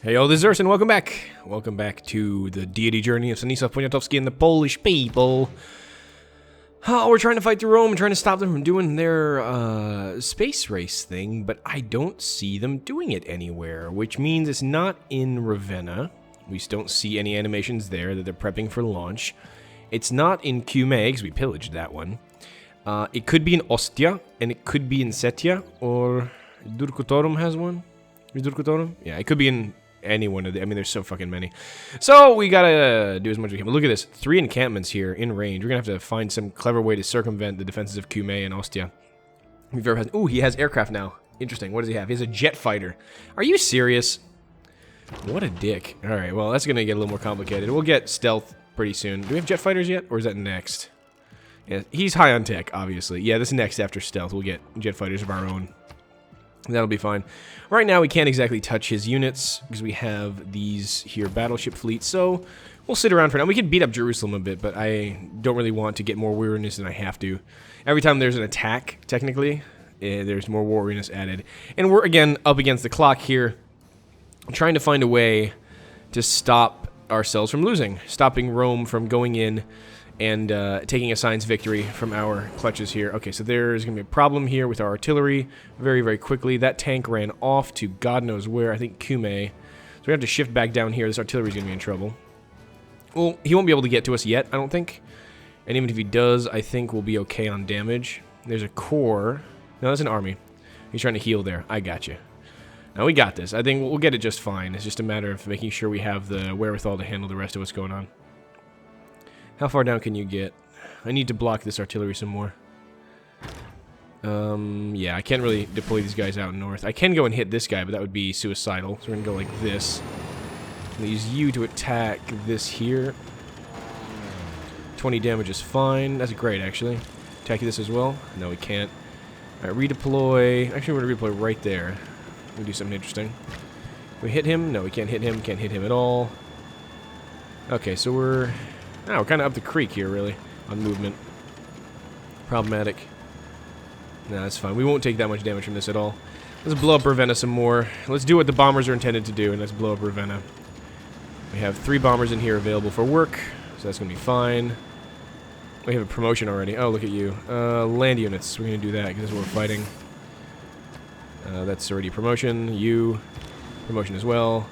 Hey, yo, this is Urson. Welcome back. Welcome back to the Deity journey of Stanislaw, Poniatowski, and the Polish people. Oh, we're trying to fight through Rome and trying to stop them from doing their space race thing, but I don't see them doing it anywhere, which means it's not in Ravenna. We just don't see any animations there that they're prepping for launch. It's not in Cumae, because we pillaged that one. It could be in Ostia, and it could be in Setia, or Durkutorum has one. Is Durkutorum? Yeah, it could be in any one of the... I mean, there's so fucking many. So, we gotta do as much as we can. But look at this. 3 encampments here in range. We're gonna have to find some clever way to circumvent the defenses of Cumae and Ostia. Ooh, he has aircraft now. Interesting. What does he have? He has a jet fighter. Are you serious? What a dick. Alright, well, that's gonna get a little more complicated. We'll get stealth pretty soon. Do we have jet fighters yet? Or is that next? Yeah, he's high on tech, obviously. Yeah, this is next after stealth. We'll get jet fighters of our own. That'll be fine. Right now, we can't exactly touch his units because we have these here battleship fleets, so we'll sit around for now. We can beat up Jerusalem a bit, but I don't really want to get more weariness than I have to. Every time there's an attack, technically, there's more weariness added. And we're, again, up against the clock here, trying to find a way to stop ourselves from losing, stopping Rome from going in and taking a science victory from our clutches here. Okay, so there's going to be a problem here with our artillery very, very quickly. That tank ran off to God knows where, I think Cumae. So we have to shift back down here. This artillery's going to be in trouble. Well, he won't be able to get to us yet, I don't think. And even if he does, I think we'll be okay on damage. There's a corps. No, that's an army. He's trying to heal there. I got you. Now, we got this. I think we'll get it just fine. It's just a matter of making sure we have the wherewithal to handle the rest of what's going on. How far down can you get? I need to block this artillery some more. Yeah, I can't really deploy these guys out north. I can go and hit this guy, but that would be suicidal. So we're going to go like this. I'm going to use you to attack this here. 20 damage is fine. That's great, actually. Attack this as well. No, we can't. Alright, redeploy. Actually, we're going to redeploy right there. We'll do something interesting. Can we hit him? No, we can't hit him. Can't hit him at all. Okay, so we're kind of up the creek here, really, on movement. Problematic. Nah, that's fine. We won't take that much damage from this at all. Let's blow up Ravenna some more. Let's do what the bombers are intended to do, and let's blow up Ravenna. We have 3 bombers in here available for work, so that's going to be fine. We have a promotion already. Oh, look at you. Land units. We're going to do that, because that's what we're fighting. That's already promotion. You. Promotion as well.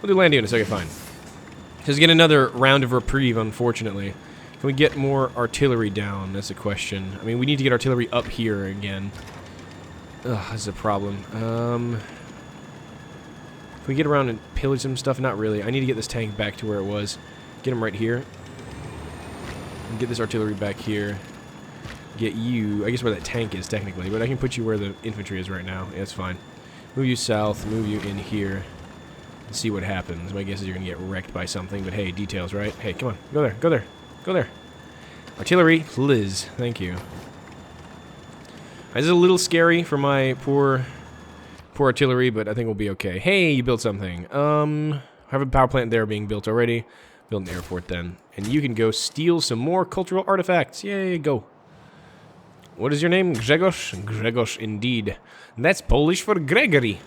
We'll do land units. Okay, fine. Let's get another round of reprieve, unfortunately. Can we get more artillery down? That's a question. I mean, we need to get artillery up here again. Ugh, that's a problem. Can we get around and pillage some stuff? Not really. I need to get this tank back to where it was. Get him right here. And get this artillery back here. Get you... I guess where that tank is, technically. But I can put you where the infantry is right now. Yeah, that's fine. Move you south. Move you in here. See what happens. My guess is you're going to get wrecked by something, but hey, details, right? Hey, come on. Go there. Go there. Go there. Artillery, please. Thank you. This is a little scary for my poor artillery, but I think we'll be okay. Hey, you built something. I have a power plant there being built already. Build an airport then. And you can go steal some more cultural artifacts. Yay, go. What is your name? Grzegorz? Grzegorz, indeed. And that's Polish for Gregory.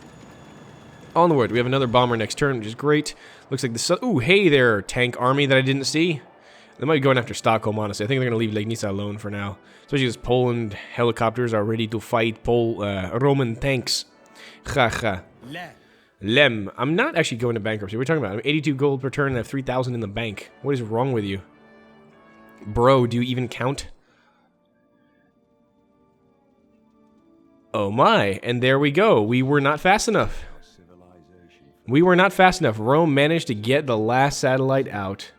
Onward, we have another bomber next turn, which is great. Looks like the sun. Ooh, hey there, tank army that I didn't see. They might be going after Stockholm, honestly. I think they're going to leave Legnica alone for now. Especially as Poland helicopters are ready to fight Roman tanks. Haha. Lem. I'm not actually going to bankruptcy. What are we talking about? I'm 82 gold per turn and I have 3,000 in the bank. What is wrong with you? Bro, do you even count? Oh my, and there we go. We were not fast enough. We were not fast enough. Rome managed to get the last satellite out.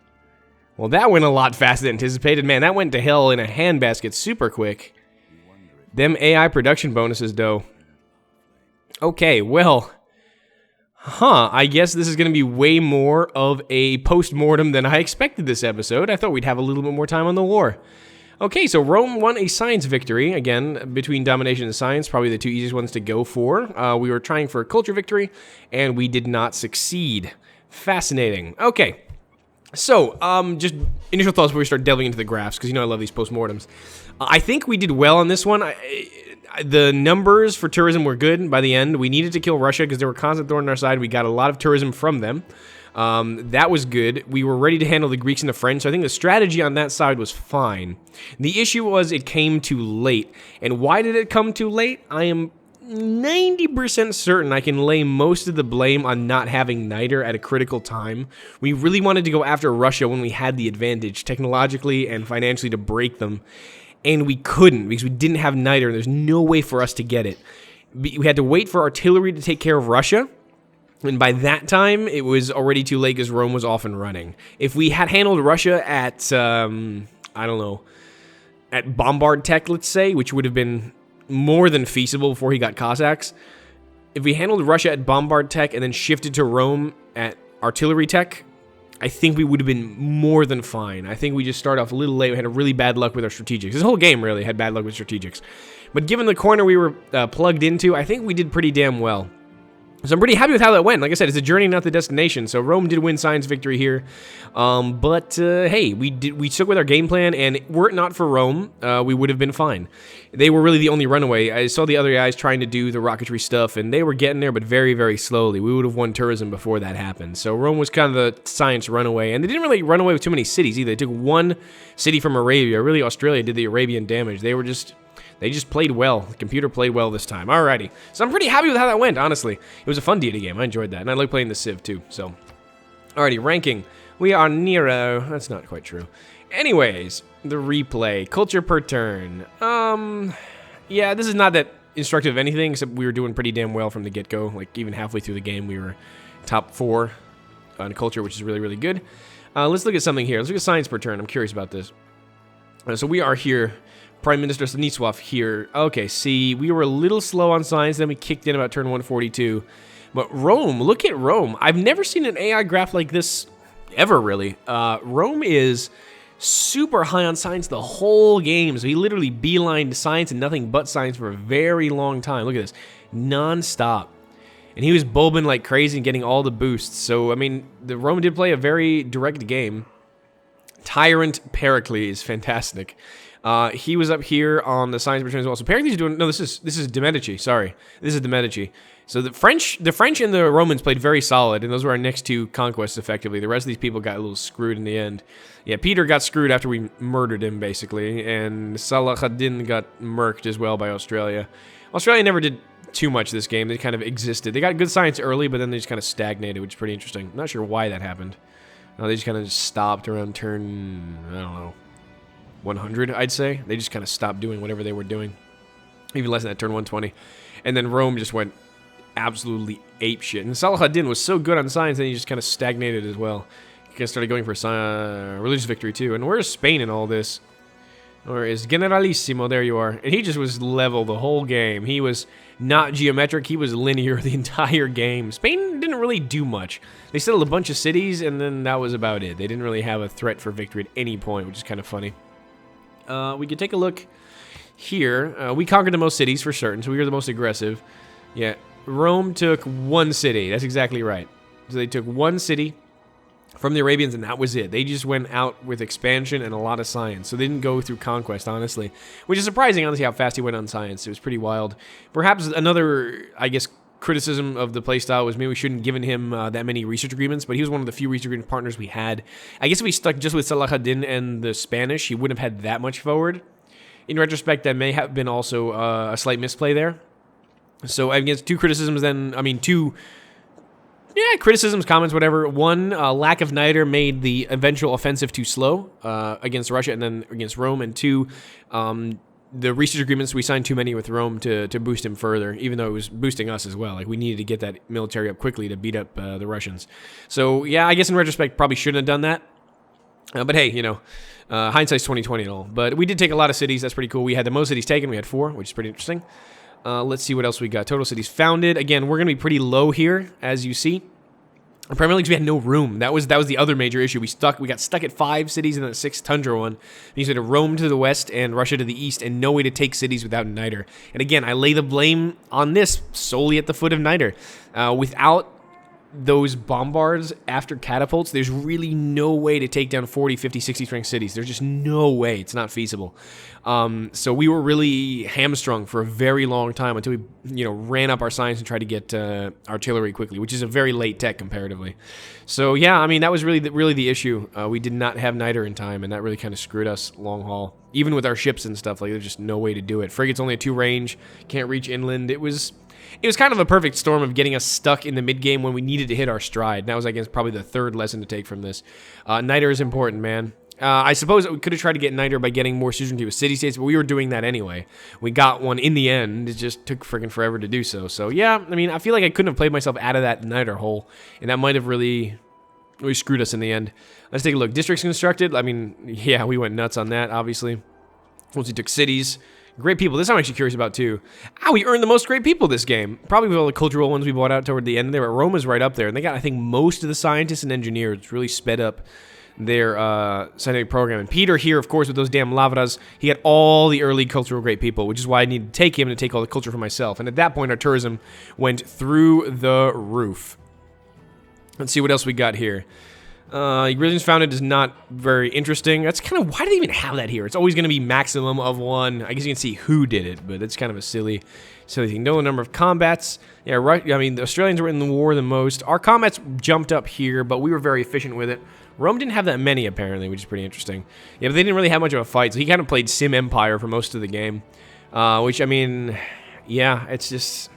Well, that went a lot faster than anticipated. Man, that went to hell in a handbasket super quick. Them AI production bonuses, though. Okay, well. I guess this is going to be way more of a post-mortem than I expected this episode. I thought we'd have a little bit more time on the war. Okay, so Rome won a science victory. Again, between domination and science, probably the 2 easiest ones to go for. We were trying for a culture victory, and we did not succeed. Fascinating. Okay, So, just initial thoughts before we start delving into the graphs, because you know I love these postmortems. I think we did well on this one. The numbers for tourism were good by the end. We needed to kill Russia because they were constant thorn on our side. We got a lot of tourism from them. That was good. We were ready to handle the Greeks and the French, so I think the strategy on that side was fine. The issue was it came too late. And why did it come too late? I am 90% certain I can lay most of the blame on not having niter at a critical time. We really wanted to go after Russia when we had the advantage technologically and financially to break them, and we couldn't because we didn't have niter, and there's no way for us to get it. We had to wait for artillery to take care of Russia, and by that time, it was already too late because Rome was off and running. If we had handled Russia at, I don't know, at Bombard Tech, let's say, which would have been more than feasible before he got Cossacks. If we handled Russia at Bombard Tech and then shifted to Rome at Artillery Tech, I think we would have been more than fine. I think we just started off a little late. We had a really bad luck with our strategics. This whole game really had bad luck with strategics. But given the corner we were plugged into, I think we did pretty damn well. So I'm pretty happy with how that went. Like I said, it's a journey, not the destination. So Rome did win science victory here. Hey, we stuck with our game plan, and were it not for Rome, we would have been fine. They were really the only runaway. I saw the other guys trying to do the rocketry stuff, and they were getting there, but very, very slowly. We would have won tourism before that happened. So Rome was kind of the science runaway, and they didn't really run away with too many cities either. They took one city from Arabia. Really, Australia did the Arabian damage. They just played well. The computer played well this time. Alrighty. So I'm pretty happy with how that went, honestly. It was a fun Deity game. I enjoyed that. And I like playing the Civ, too. So, alrighty. Ranking. We are Nero. That's not quite true. Anyways, the replay. Culture per turn. Yeah, this is not that instructive of anything, except we were doing pretty damn well from the get-go. Like, even halfway through the game, we were top 4 on culture, which is really, really good. Let's look at something here. Let's look at science per turn. I'm curious about this. So we are here. Prime Minister Stanislaw here. Okay, see, we were a little slow on science, then we kicked in about turn 142. But Rome, look at Rome. I've never seen an AI graph like this ever, really. Rome is super high on science the whole game, so he literally beelined science and nothing but science for a very long time. Look at this, non-stop. And he was bulbing like crazy and getting all the boosts. So, I mean, the Rome did play a very direct game. Tyrant Pericles, fantastic. He was up here on the science return as well. So Pericles is doing, no, this is de Medici, sorry. This is de Medici. So the French and the Romans played very solid, and those were our next 2 conquests, effectively. The rest of these people got a little screwed in the end. Yeah, Peter got screwed after we murdered him, basically, and Salah ad-Din got murked as well by Australia. Australia never did too much this game. They kind of existed. They got good science early, but then they just kind of stagnated, which is pretty interesting. I'm not sure why that happened. No, they just kind of stopped around turn, I don't know, 100, I'd say. They just kind of stopped doing whatever they were doing. Even less than that, turn 120. And then Rome just went absolutely apeshit. And Salah ad-Din was so good on science, and he just kind of stagnated as well. He kind of started going for religious victory, too. And where's Spain in all this? Or is Generalissimo? There you are. And he just was level the whole game. He was not geometric. He was linear the entire game. Spain didn't really do much. They settled a bunch of cities, and then that was about it. They didn't really have a threat for victory at any point, which is kind of funny. We could take a look here. We conquered the most cities for certain, so we were the most aggressive. Yeah, Rome took 1 city. That's exactly right. So they took 1 city from the Arabians, and that was it. They just went out with expansion and a lot of science. So they didn't go through conquest, honestly. Which is surprising, honestly, how fast he went on science. It was pretty wild. Perhaps another, I guess, criticism of the playstyle was maybe we shouldn't have given him that many research agreements, but he was one of the few research agreement partners we had. I guess if we stuck just with Salah ad-Din and the Spanish, he wouldn't have had that much forward. In retrospect, that may have been also a slight misplay there. So I guess 2 criticisms then, I mean 2... Yeah, criticisms, comments, whatever. 1, lack of niter made the eventual offensive too slow against Russia and then against Rome. And 2, the research agreements, we signed too many with Rome to boost him further, even though it was boosting us as well. Like, we needed to get that military up quickly to beat up the Russians. So, yeah, I guess in retrospect, probably shouldn't have done that. But hey, you know, hindsight's 20/20 and all. But we did take a lot of cities. That's pretty cool. We had the most cities taken. We had 4, which is pretty interesting. Let's see what else we got. Total cities founded. Again, we're going to be pretty low here, as you see. Primarily because we had no room. That was the other major issue. We got stuck at 5 cities in the 6th tundra one. Because we had Rome to the west and Russia to the east, and no way to take cities without niter. And again, I lay the blame on this solely at the foot of niter. Without those bombards after catapults, there's really no way to take down 40, 50, 60 strength cities. There's just no way. It's not feasible. So we were really hamstrung for a very long time until we, ran up our science and tried to get artillery quickly, which is a very late tech comparatively. So yeah, I mean, that was really the issue. We did not have niter in time, and that really kind of screwed us long haul. Even with our ships and stuff, like there's just no way to do it. Frigate's only a 2 range, can't reach inland. It was kind of a perfect storm of getting us stuck in the mid-game when we needed to hit our stride. And that was, I guess, probably the third lesson to take from this. Niter is important, man. I suppose we could have tried to get niter by getting more suzerainty with city-states, but we were doing that anyway. We got one in the end. It just took freaking forever to do so. So, yeah, I mean, I feel like I couldn't have played myself out of that niter hole, and that might have really screwed us in the end. Let's take a look. Districts constructed. I mean, yeah, we went nuts on that, obviously. Once we took cities. Great people. This I'm actually curious about, too. We earned the most great people this game. Probably with all the cultural ones we bought out toward the end there. But Roma's right up there. And they got, I think, most of the scientists and engineers. It's really sped up their scientific program. And Peter here, of course, with those damn lavras, he had all the early cultural great people, which is why I needed to take him to take all the culture for myself. And at that point, our tourism went through the roof. Let's see what else we got here. Religions founded is not very interesting. That's kind of, why do they even have that here? It's always going to be maximum of 1. I guess you can see who did it, but it's kind of a silly thing. No number of combats. Yeah, right. I mean, the Australians were in the war the most. Our combats jumped up here, but we were very efficient with it. Rome didn't have that many, apparently, which is pretty interesting. Yeah, but they didn't really have much of a fight, so he kind of played Sim Empire for most of the game. Which, I mean, yeah, it's just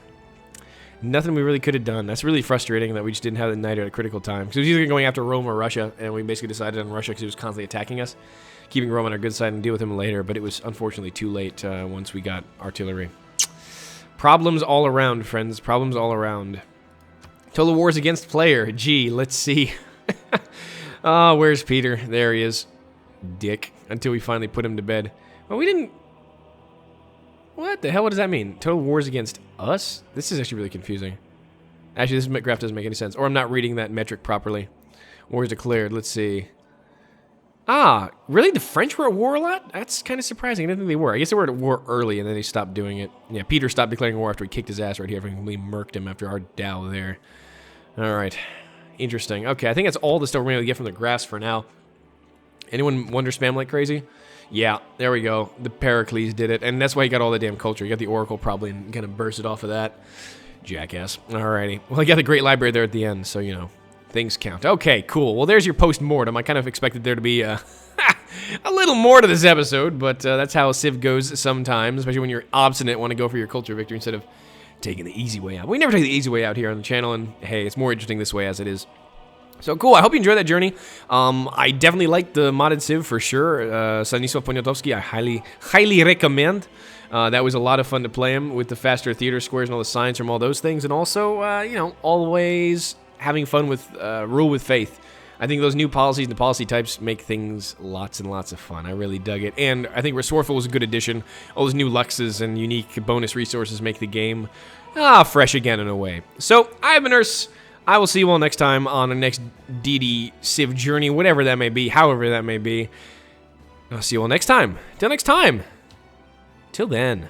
nothing we really could have done. That's really frustrating that we just didn't have the niter at a critical time. Because it was either going after Rome or Russia, and we basically decided on Russia because he was constantly attacking us, keeping Rome on our good side and deal with him later. But it was unfortunately too late once we got artillery. Problems all around, friends. Problems all around. Total wars against player. Gee, let's see. Where's Peter? There he is. Dick. Until we finally put him to bed. Well, we didn't... What the hell? What does that mean? Total wars against us? This is actually really confusing. Actually, this graph doesn't make any sense. Or I'm not reading that metric properly. Wars declared. Let's see. Really? The French were at war a lot? That's kind of surprising. I didn't think they were. I guess they were at war early, and then they stopped doing it. Yeah, Peter stopped declaring war after he kicked his ass right here. We murked him after our Dow there. All right. Interesting. Okay, I think that's all the stuff we're going to get from the graphs for now. Anyone wonder spam like crazy? Yeah, there we go. The Pericles did it, and that's why he got all the damn culture. He got the Oracle probably and kind of burst it off of that. Jackass. Alrighty. Well, I got the great library there at the end, so, things count. Okay, cool. Well, there's your post-mortem. I kind of expected there to be a little more to this episode, but that's how Civ goes sometimes, especially when you're obstinate, want to go for your culture victory instead of taking the easy way out. We never take the easy way out here on the channel, and hey, it's more interesting this way as it is. So cool, I hope you enjoyed that journey. I definitely liked the modded Civ for sure. Stanislaw Poniatowski, I highly recommend. That was a lot of fun to play him with the faster theater squares and all the science from all those things. And also, always having fun with Rule with Faith. I think those new policies and the policy types make things lots and lots of fun. I really dug it. And I think Resourceful was a good addition. All those new luxes and unique bonus resources make the game fresh again in a way. So, I've been Nurse. I will see you all next time on the next Deity Civ journey, whatever that may be, however that may be. I'll see you all next time. Till next time. Till then.